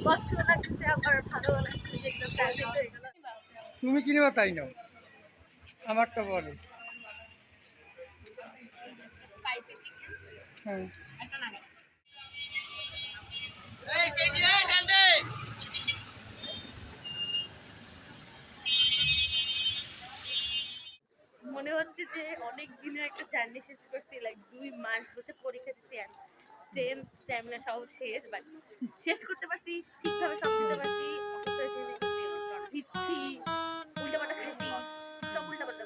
কষ্ট লাগছে আবার ভালো লাগছে যে একদম ট্রানজিট হয়ে গেল। তুমি কিনবা তাই নাও, আমারটা বলে। স্পাইসি চিকেন হ্যাঁ, একটা নাগেট। মনে হচ্ছে যে অনেক দিনের একটা জার্নি শেষ করছি, লাইক 2 মাস বসে পরীক্ষা দিচ্ছি, স্ট্রেন স্ট্যামিনা সব শেষ, বাট শেষ করতে পারছি, ঠিকভাবে সব দিতে পারছি। অথচ এখানে ভিচ্ছি উল্টাপাল্টা খাইছি, সব উল্টাপাল্টা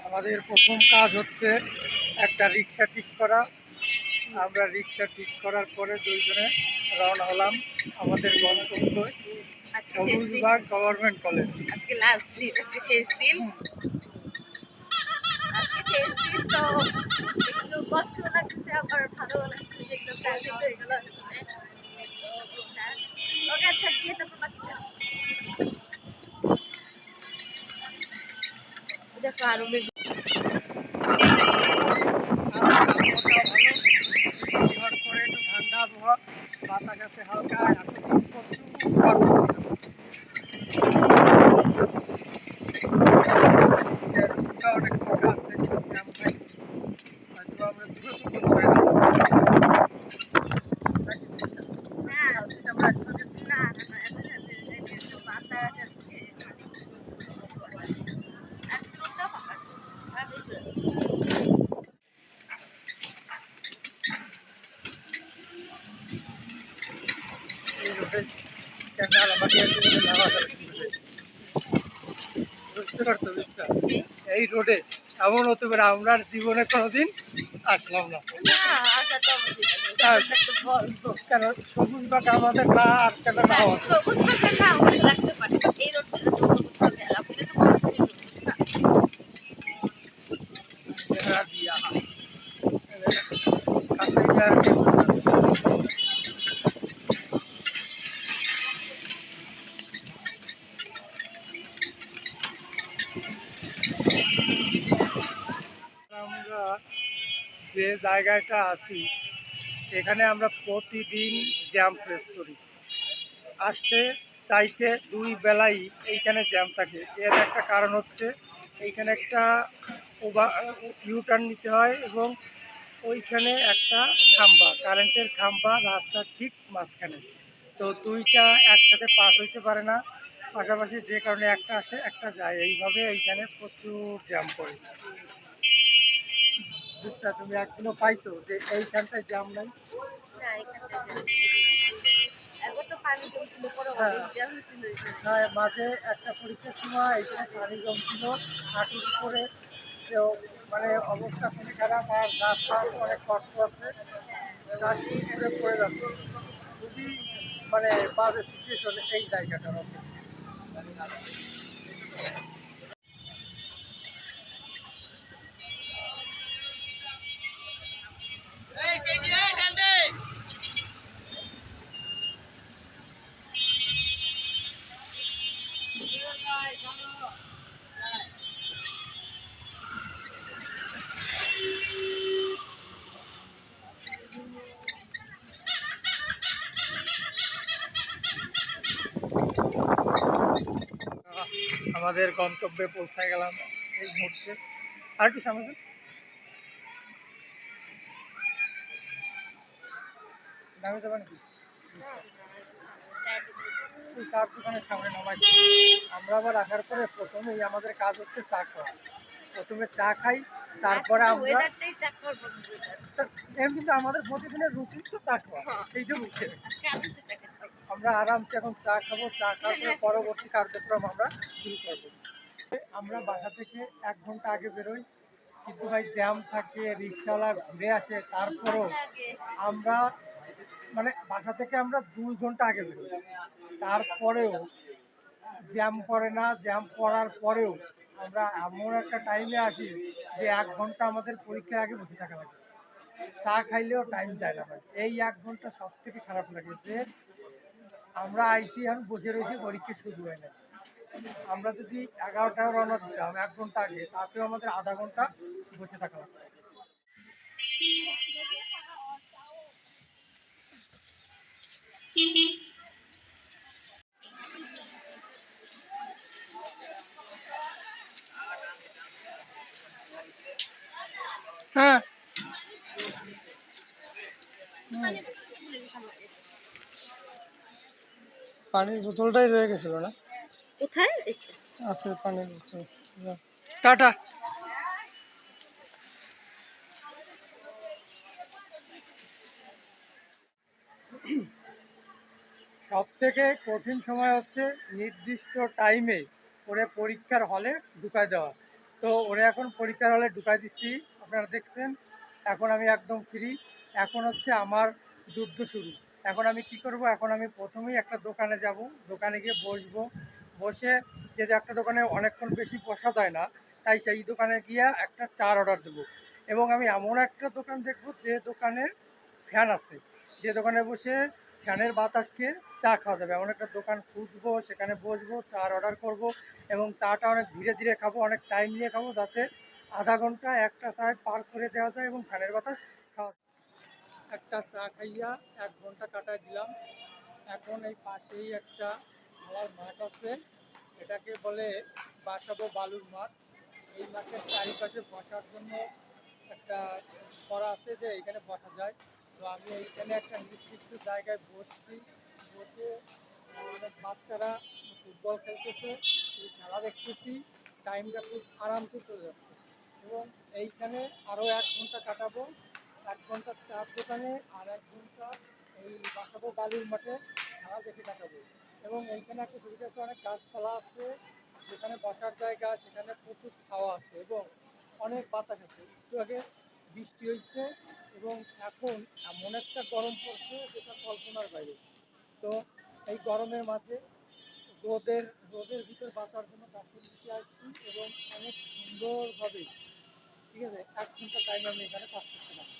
আমাদের প্রথম কাজ হচ্ছে একটা রিক্সা ঠিক করা। আমরা রিক্সা ঠিক করার পরে দুইজনে রওনা হলাম আমাদের গন্তব্য সবুজবাগ গভর্নমেন্ট কলেজ। আজকে লাস্ট দিন, আজকে শেষ দিন, আজকে শেষ দিন। তো একটু কষ্ট লাগছে আবার ভালো লাগছে যে একদম ট্রানজিট হয়ে গেল আসলে। ওকে আচ্ছা গিয়ে তারপর বাকিটা দেখো আরো ভালো করে একটু ঠান্ডা আবহাওয়া, বাতাস আছে হালকা, এতক্ষণ প্রচুর কষ্ট ছিল। অনেক ফাঁকা আছে, জ্যাম নাই, হয়তো আমরা দ্রুত পৌঁছে যাবো। না আমরা একটু গেছি। না না এত সাথে বাতাস আজকে আজকে রোদটা ফাঁকা আর বেশি এই রোডে ক্যান্ডাল আমাকে একেবারে নামা যাবে কি করে? বুঝতে পারছো বুঝতে? এই রোডে এমন হতে পারে আমরা আর জীবনে কোনোদিন আসলাম না। না আশা তো অবশ্যই একটা গল্প। কেন সবুজ বাগ আমাদের না আর কেন না হ্যাঁ, হওয়া? সবুজ পাখি না অবশ্য লাগতে পারে, বাট এই রোডটা তো সবুজ পাখি আপনি তো বলছেন না। এরা দিয়া কাছে আর কেউ না। আমরা যে জায়গাটা আছি এখানে আমরা প্রতিদিন জ্যাম ফেস করি। আসতে চাইতে দুই বেলাই এইখানে জ্যাম থাকে। এর একটা কারণ হচ্ছে এইখানে একটা ইউটার্ন নিতে হয় এবং ওইখানে একটা খাম্বা, কারেন্টের খাম্বা রাস্তার ঠিক মাঝখানে। তো দুইটা একসাথে পাস হইতে পারে না, পাশাপাশি যে কারণে একটা আসে একটা যায়, এইভাবে এইখানে প্রচুর জ্যাম পড়ে। বুঝতে তুমি একদিনও পাইছো যে এইখানটায় জ্যাম নাই? না এখানটা জ্যাম, একবার তো পানি জমছিল, পরে হ্যাঁ, অনেক জ্যাম হয়েছিল এখানে। হ্যাঁ, মাঝে একটা পরীক্ষার সময় এখানে পানি জমছিল হাঁটুর উপরে। তো মানে অবস্থা খুবই খারাপ, আর রাস্তা অনেক কষ্ট আছে, রাস্তার উপরে পড়ে যাচ্ছে। খুবই মানে বাজে সিচুয়েশন এই জায়গাটার মধ্যে। আমাদের গন্তব্যে পৌঁছায় গেলাম এই মুহূর্তে। আর একটু সামনে যান। নামে যাবেন কি? ওই চার দোকানের সামনে নামাই। আমরা আবার রাখার পরে প্রথমেই আমাদের কাজ হচ্ছে চা খাওয়া। প্রথমে চা খাই, তারপরে আমরা ওয়েদারটাই চা খাওয়ার মতো weather। এমনি কিন্তু আমাদের প্রতিদিনের রুটিন তো চা খাওয়া, হ্যাঁ। সেইটা রুটিন। আজকে আমি তো চা খাবো। আমরা আরামসে এখন চা খাবো, চা খাওয়ার পরে পরবর্তী কার্যক্রম আমরা শুরু করবো। আমরা বাসা থেকে 1 ঘন্টা আগে বেরোই, কিন্তু ভাই জ্যাম থাকে, রিক্সাওয়ালা ঘুরে আসে, তারপরেও আমরা মানে বাসা থেকে আমরা 2 ঘন্টা আগে বেরোই, তারপরেও জ্যাম পড়ে না। জ্যাম পড়ার পরেও আমরা এমন একটা টাইমে আসি যে 1 ঘন্টা আমাদের পরীক্ষার আগে বসে থাকা লাগে, চা খাইলেও টাইম যায় না ভাই। এই 1 ঘন্টা সব থেকে খারাপ লাগে যে আমরা আইসি এখন বসে রয়েছি, পরীক্ষা শুরু হয় না। আমরা যদি 11টায় রওনা দিতাম 1 ঘন্টা আগে, তাতেও আমাদের আধা ঘন্টা বসে থাকা লাগতো। হ্যাঁ, পানির বোতলটাই রয়ে গেছিল না? কোথায়? আছে পানির বোতল। টাটা। সব থেকে কঠিন সময় হচ্ছে নির্দিষ্ট টাইমে ওরে পরীক্ষার হলে ঢুকায় দেওয়া। তো ওরে এখন পরীক্ষার হলে ঢুকাই দিচ্ছি, আপনারা দেখছেন। এখন আমি একদম ফ্রি। এখন হচ্ছে আমার যুদ্ধ শুরু। এখন আমি কি করব? এখন আমি প্রথমেই একটা দোকানে যাব, দোকানে গিয়ে বসবো। বসে যেহেতু একটা দোকানে অনেকক্ষণ বেশি বসা যায় না, তাই সেই দোকানে গিয়ে একটা চার অর্ডার দেবো। এবং আমি এমন একটা দোকান দেখবো যে দোকানে ফ্যান আছে, যে দোকানে বসে ফ্যানের বাতাস খেয়ে চা খাওয়া যাবে, এমন একটা দোকান খুঁজবো, সেখানে বসবো, চার অর্ডার করব। এবং চাটা অনেক ধীরে ধীরে খাবো, অনেক টাইম নিয়ে খাবো, যাতে আধা ঘন্টা একটা চায় পার করে দেওয়া যায় এবং ফ্যানের বাতাস খাওয়া। একটা চা খাইয়া 1 ঘন্টা কাটায় দিলাম। এখন এই পাশেই একটা খেলার মাঠ আছে, এটাকে বলে বাসাবো বালুর মাঠ। এই মাঠের চারিপাশে বসার জন্য একটা করা আছে যে এখানে বসা যায়। তো আমি এইখানে একটা নির্দিষ্ট জায়গায় বসছি, বসে অনেক বাচ্চারা ফুটবল খেলতেছে, এই খেলা দেখতেছি। টাইমটা খুব আরামসে চলে যাচ্ছে এবং এইখানে আরও 1 ঘন্টা কাটাবো। 1 ঘন্টা চার দোকানে আর 1 ঘন্টা এই বাসাবো বালুর মাঠে খেলা দেখে কাটাবো। এবং এইখানে একটা সুবিধা আছে, অনেক গাছপালা আছে, যেখানে বসার জায়গা, সেখানে প্রচুর ছাওয়া আছে এবং অনেক বাতাস আছে। একটু আগে বৃষ্টি হয়েছে এবং এখন এমন একটা গরম পড়ছে যেটা কল্পনার বাইরে। তো এই গরমের মাঝে রোদের রোদের ভিতর বাঁচার জন্য গাছের নিচে আসছি এবং অনেক সুন্দরভাবে, ঠিক আছে, 1 ঘন্টা টাইম আমি এখানে পাস করতে পারি।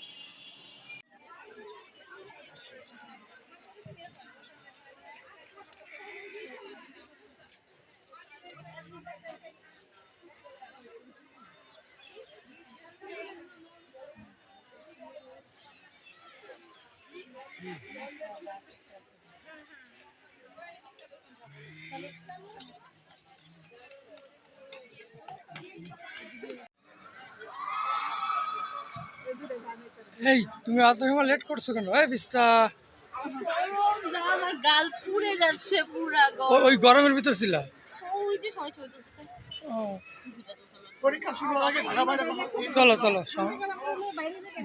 এই তুমি এত সময় লেট করছো কেন? এই বিস্তা গরম যা, আমার গাল পুড়ে যাচ্ছে পুরা গরম। ওই গরমের ভিতর ছিল। ওই যে সময় চলছে চলতেছে। চলো চলো,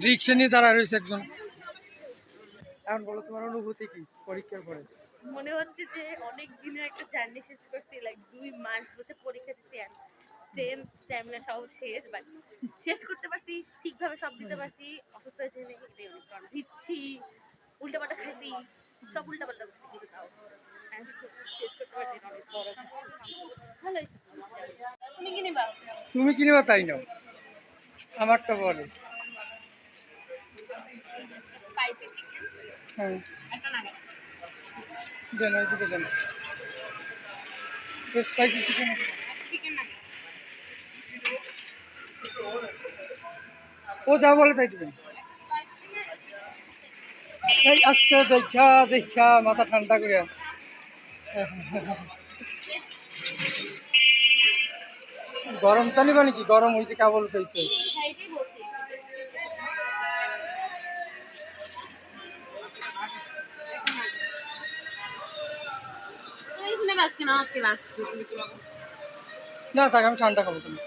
রিক্সা নিয়ে দাঁড়ায় রয়েছে একজন। এখন বলো তোমার অনুভূতি কি পরীক্ষার পরে? মনে হচ্ছে যে অনেক দিনের একটা জার্নি শেষ করছি, লাইক 2 মাস বসে পরীক্ষা দিতে, স্ট্রেন্থ স্ট্যামিনা সব শেষ, বাট শেষ করতে পারছি, ঠিকভাবে সব দিতে পারছি। অসুস্থ হয়েছে নেই, এটাই অনেক, কারণ দিচ্ছি উল্টাপাল্টা খাইছি, সব উল্টাপাল্টা করছি, কিন্তু তাও শেষ করতে পারছি, এটা অনেক বড় একটা ভালো হয়েছে। তুমি কি নিবা? তুমি কি নিবা তাই নাও, আমারটা বলো। স্পাইসি চিকেন হ্যাঁ একটা নাগেট। দেন, ওইদিকে দেন স্পাইসি চিকেন। Chicken nugget. ও যা বলে তাই দিবেন। এই আজকে দেখা দেখা মাথা ঠান্ডা করে। গরম তো নিবা নাকি? গরম হয়েছে কেবল পেয়েছে। হ্যাঁ, এটাই বলছি। তুমি কিছু নেবে আজকে? না, আজকে লাস্ট। না থাক, আমি ঠান্ডা খাবো তুমি।